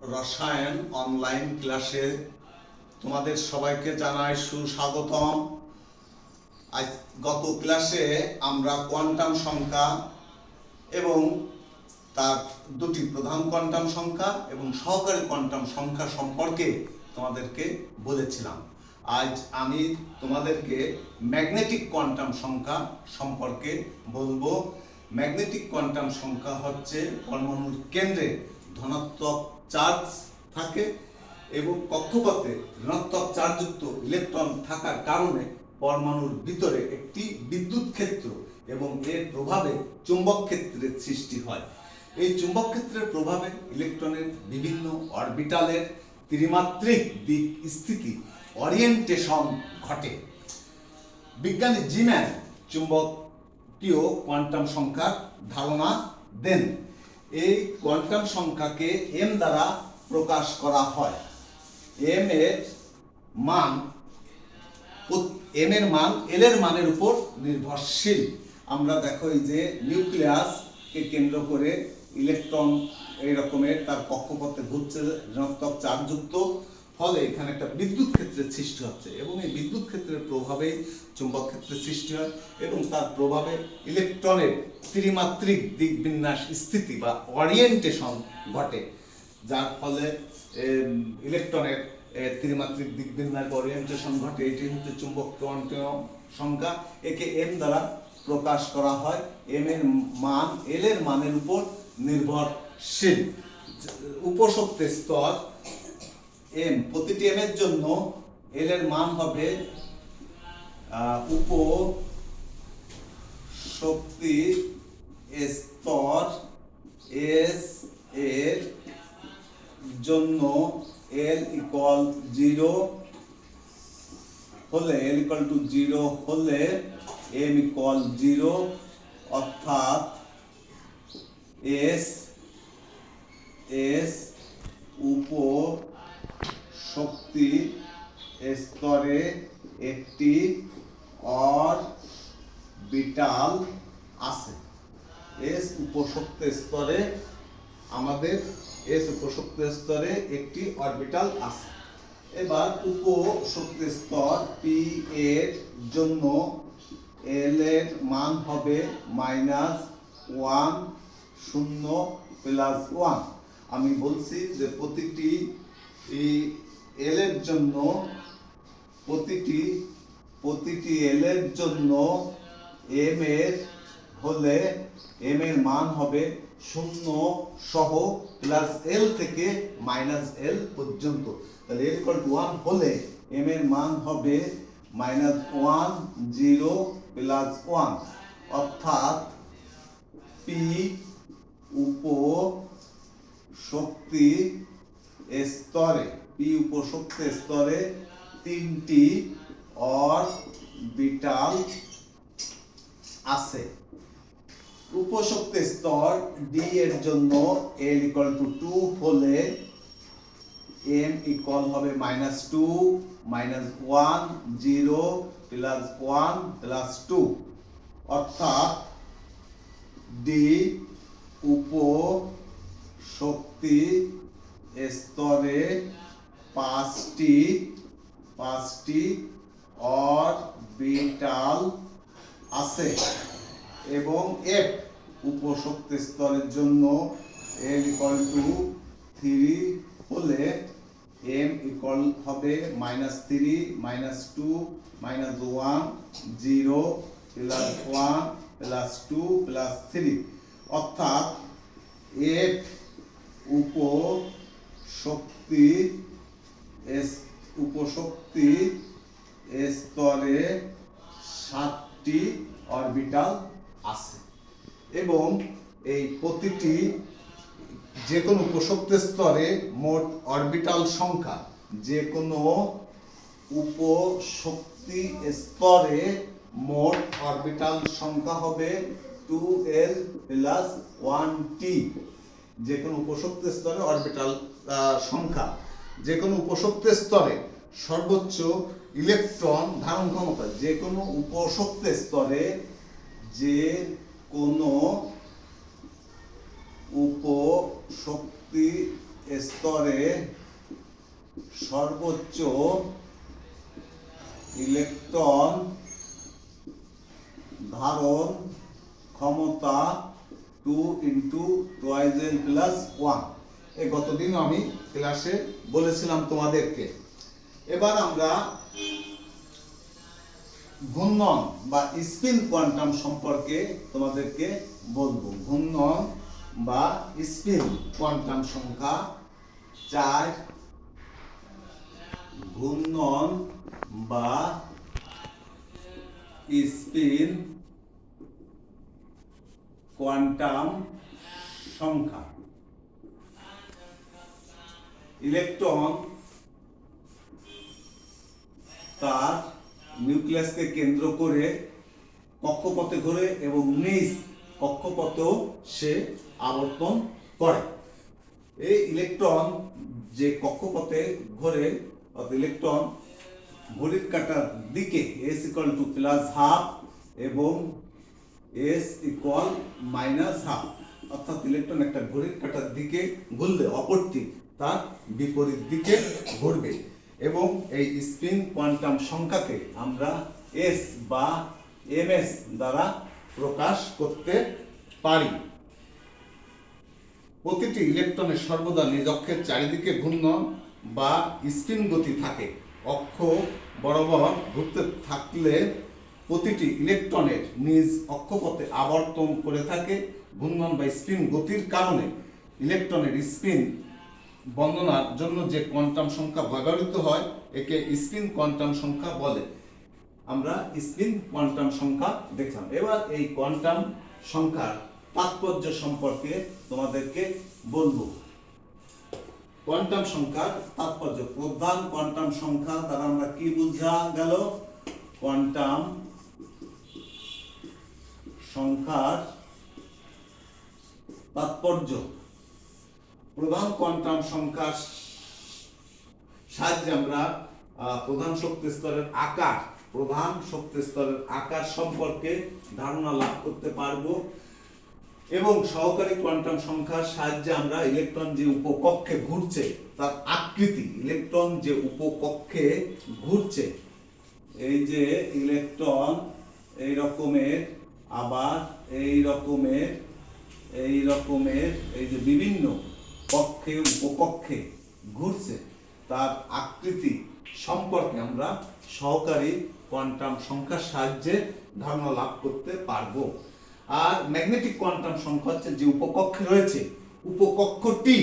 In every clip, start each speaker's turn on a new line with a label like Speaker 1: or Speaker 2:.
Speaker 1: রসায়ন অনলাইন ক্লাসে তোমাদের সবাইকে জানাই সুস্বাগতম। আজ গত ক্লাসে আমরা কোয়ান্টাম সংখ্যা এবং তার দুটি প্রধান কোয়ান্টাম সংখ্যা এবং সহকারী কোয়ান্টাম সংখ্যা সম্পর্কে তোমাদেরকে বলেছিলাম। আজ আমি তোমাদেরকে ম্যাগনেটিক কোয়ান্টাম সংখ্যা সম্পর্কে বলবো। ম্যাগনেটিক কোয়ান্টাম সংখ্যা হচ্ছে পরমাণুর কেন্দ্রে ধনাত্মক চার্জ থাকে এবং কক্ষপথে ঋণাত্মক চার্জযুক্ত ইলেকট্রন থাকার কারণে পরমাণুর ভিতরে একটি বিদ্যুৎ ক্ষেত্র এবং এর প্রভাবে চুম্বক ক্ষেত্রের সৃষ্টি হয়। এই চুম্বক ক্ষেত্রের প্রভাবে ইলেকট্রনের বিভিন্ন অরবিটালের ত্রিমাত্রিক দিক স্থিতি ওরিয়েন্টেশন ঘটে। বিজ্ঞানী জিম্যান চুম্বকীয় কোয়ান্টাম সংখ্যার ধারণা দেন। এই কোয়ান্টাম সংখ্যাকে এম দ্বারা প্রকাশ করা হয়। এম এর মান এল এর মানের উপর নির্ভরশীল। আমরা দেখো এই যে নিউক্লিয়াসকে কেন্দ্র করে ইলেকট্রন এই রকমের তার কক্ষপথে ঘুরছে ঋণাত্মক চার্জযুক্ত, ফলে এখানে একটা বিদ্যুৎ ক্ষেত্রের সৃষ্টি হচ্ছে এবং এই বিদ্যুৎ ক্ষেত্রের প্রভাবেই চুম্বক ক্ষেত্রের সৃষ্টি হয় এবং তার প্রভাবে ইলেকট্রনের ত্রিমাত্রিক দিক বিন্যাস স্থিতি বা ওরিয়েন্টেশন ঘটে, যার ফলে ইলেকট্রনের ত্রিমাত্রিক দিক বিন্যাস ওরিয়েন্টেশন ঘটে। এটি হচ্ছে চুম্বক কোয়ান্টাম সংখ্যা। একে এম দ্বারা প্রকাশ করা হয়। এম এর মান এল এর মানের উপর নির্ভরশীল। উপশক্তির স্তর এম, প্রতিটি এম এর জন্য এল এর মান হবে উপশক্তি স্তর এস এর জন্য এল ইকুয়াল 0 হলে এম ইকুয়াল 0, অর্থাৎ এস উপশক্তি স্তরে একটি অরবিটাল আছে। এস উপশক্তি স্তরে একটি অরবিটাল আছে। এবার উপশক্তি স্তর পি এর জন্য এল এর মান হবে -1 0 +1। আমি বলছি যে প্রতিটি এল এর জন্য এম এর মান হবে 0 সহ প্লাস এল থেকে -L পর্যন্ত। তাহলে L = 1 হলে এম এর মান হবে -1 0 +1, অর্থাৎ পি উপশক্তি স্তরে তিনটি অরবিটাল আছে। উপশক্তি স্তর ডি এর জন্য L = 2 হলে M ইকুয়াল হবে -2 -1 0 +1 +2, অর্থাৎ ডি উপশক্তি স্তরে পাঁচটি অরবিটাল আছে এবং এফ উপশক্তি স্তরের জন্য L = 3 হলে M ইকুয়াল হবে -3 -2 -1 0 +1 +2 +3, অর্থাৎ এফ উপশক্তি স্তরে 7টি অরবিটাল আছে এবং এই প্রতিটি যে কোনো উপশক্তি স্তরে মোট অরবিটাল সংখ্যা হবে 2l + 1t। যে কোনো উপশক্তি স্তরে অরবিটাল সংখ্যা যে কোনো উপশক্তি স্তরে সর্বোচ্চ ইলেকট্রন ধারণ ক্ষমতা যে কোনো উপশক্তি স্তরে উপশক্তি স্তরে সর্বোচ্চ ইলেকট্রন ধারণ ক্ষমতা 2 × 2n+1। এই গতদিন আমি ক্লাসে বলেছিলাম তোমাদেরকে। এবার আমরা ঘূর্ণন বা স্পিন কোয়ান্টাম সম্পর্কে তোমাদেরকে বলবো। ঘূর্ণন বা স্পিন কোয়ান্টাম সংখ্যা 4। ঘূর্ণন বা স্পিন কোয়ান্টাম সংখ্যা। ইলেকট্রন তার নিউক্লিয়াসকে কেন্দ্র করে কক্ষপথে ঘোরে এবং নিজ কক্ষপথেও সে আবর্তন করে। এই ইলেকট্রন যে কক্ষপথে ঘোরে, ইলেকট্রন ঘড়ির কাঁটার দিকে s = +12 এবং s = -12, অর্থাৎ ইলেকট্রন একটা ঘড়ির কাঁটার দিকে ঘুরলে অপরটি তার বিপরীত দিকে ঘুরবে। এবং এই স্পিন কোয়ান্টাম সংখ্যাকে আমরা s বা ms দ্বারা প্রকাশ করতে পারি। প্রতিটি ইলেকট্রনের সর্বদা নিজ অক্ষের চারিদিকে ঘূর্ণন বা স্পিন গতি থাকে। অক্ষ বরাবর ঘুরতে থাকলে প্রতিটি ইলেকট্রনের নিজ অক্ষপথে আবর্তন করে থাকে। ঘূর্ণন বা স্পিন গতির কারণে ইলেকট্রনের স্পিন বর্ণনার জন্য যে কোয়ান্টাম সংখ্যা ব্যবহৃত হয় একে স্পিন কোয়ান্টাম সংখ্যা বলে। আমরা স্পিন কোয়ান্টাম সংখ্যা দেখলাম। এবার এই কোয়ান্টাম সংখ্যার তাৎপর্য সম্পর্কে তোমাদেরকে বলবো। কোয়ান্টাম সংখ্যার তাৎপর্য। প্রধান কোয়ান্টাম সংখ্যা দ্বারা আমরা কি বোঝা গেল? কোয়ান্টাম সংখ্যার তাৎপর্য। প্রধান কোয়ান্টাম সংখ্যার সাহায্যে আমরা প্রধান শক্তি স্তরের আকার সম্পর্কে ধারণা লাভ করতে পারবো এবং সহকারী কোয়ান্টাম সংখ্যার সাহায্যে আমরা ইলেকট্রন যে উপকক্ষে ঘুরছে তার আকৃতি, ইলেকট্রন যে উপকক্ষে ঘুরছে, এই যে ইলেকট্রন এই রকমের, আবার এই রকমের, এই যে বিভিন্ন কক্ষে উপকক্ষে ঘুরছে তার আকৃতি সম্পর্কে আমরা সহকারী কোয়ান্টাম সংখ্যার সাহায্যে ধারণা লাভ করতে পারবো। আর ম্যাগনেটিক কোয়ান্টাম সংখ্যা হচ্ছে যে উপকক্ষে রয়েছে, উপকক্ষটি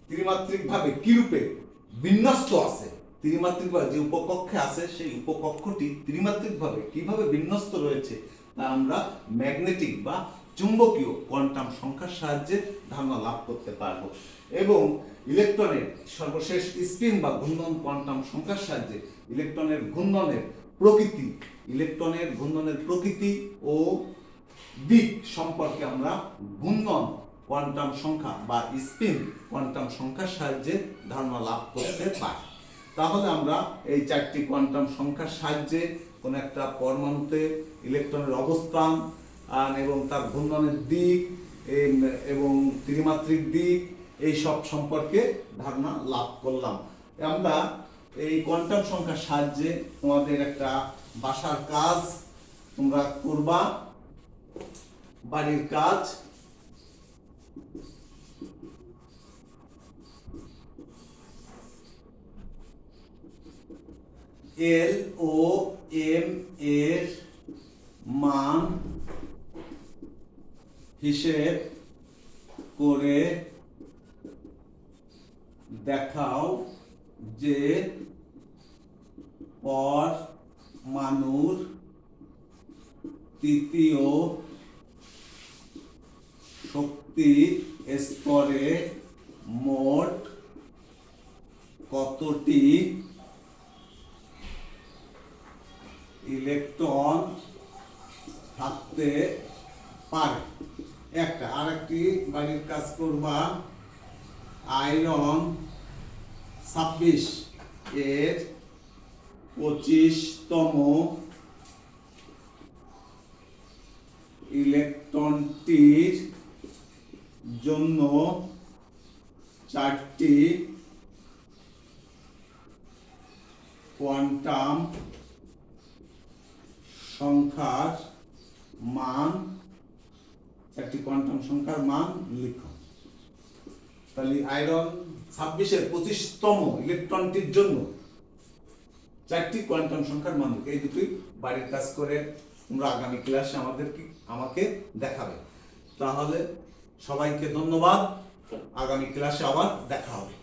Speaker 1: ত্রিমাত্রিকভাবে কি রূপে বিন্যস্ত আছে, ত্রিমাত্রিকভাবে যে উপকক্ষে আছে সেই উপকক্ষটি ত্রিমাত্রিকভাবে কিভাবে বিন্যস্ত রয়েছে তা আমরা ম্যাগনেটিক বা চুম্বকীয় কোয়ান্টাম সংখ্যার সাহায্যে ধারণা লাভ করতে পারবো। এবং ইলেকট্রনের সর্বশেষ স্পিন বা ঘূর্ণন কোয়ান্টাম সংখ্যার সাহায্যে ইলেকট্রনের ঘূর্ণনের প্রকৃতি ও দিক সম্পর্কে আমরা ঘূর্ণন কোয়ান্টাম সংখ্যা বা স্পিন কোয়ান্টাম সংখ্যার সাহায্যে ধারণা লাভ করতে পারি। তাহলে আমরা এই 4টি কোয়ান্টাম সংখ্যার সাহায্যে কোন একটা পরমাণুতে ইলেকট্রনের অবস্থান এবং তার ঘূর্ণনের দিক এবং ত্রিমাত্রিক দিক এই সব সম্পর্কে ধারণা লাভ করলাম। আমরা এই কোয়ান্টাম সংখ্যার সাহায্যে তোমাদের একটা বাসার কাজ তোমরা করবা, বাড়ির কাজ। LOM এর মান হিসেব করে দেখাও যে পরমাণুর তৃতীয় শক্তি স্তরে মোট কতটি ইলেকট্রন থাকতে পারে। একটা আরেকটি বাড়ির কাজ করবা। আয়রন 26 এর 25তম ইলেকট্রনটির জন্য 4টি কোয়ান্টাম সংখ্যার মান লিখো। তাহলে আয়রন 26-এর 25তম ইলেকট্রনটির জন্য 4টি কোয়ান্টাম সংখ্যার মান লিখো। এই দুটোই বাড়ির কাজ করে তোমরা আগামী ক্লাসে আমাকে দেখাবে। তাহলে সবাইকে ধন্যবাদ, আগামী ক্লাসে আবার দেখা হবে।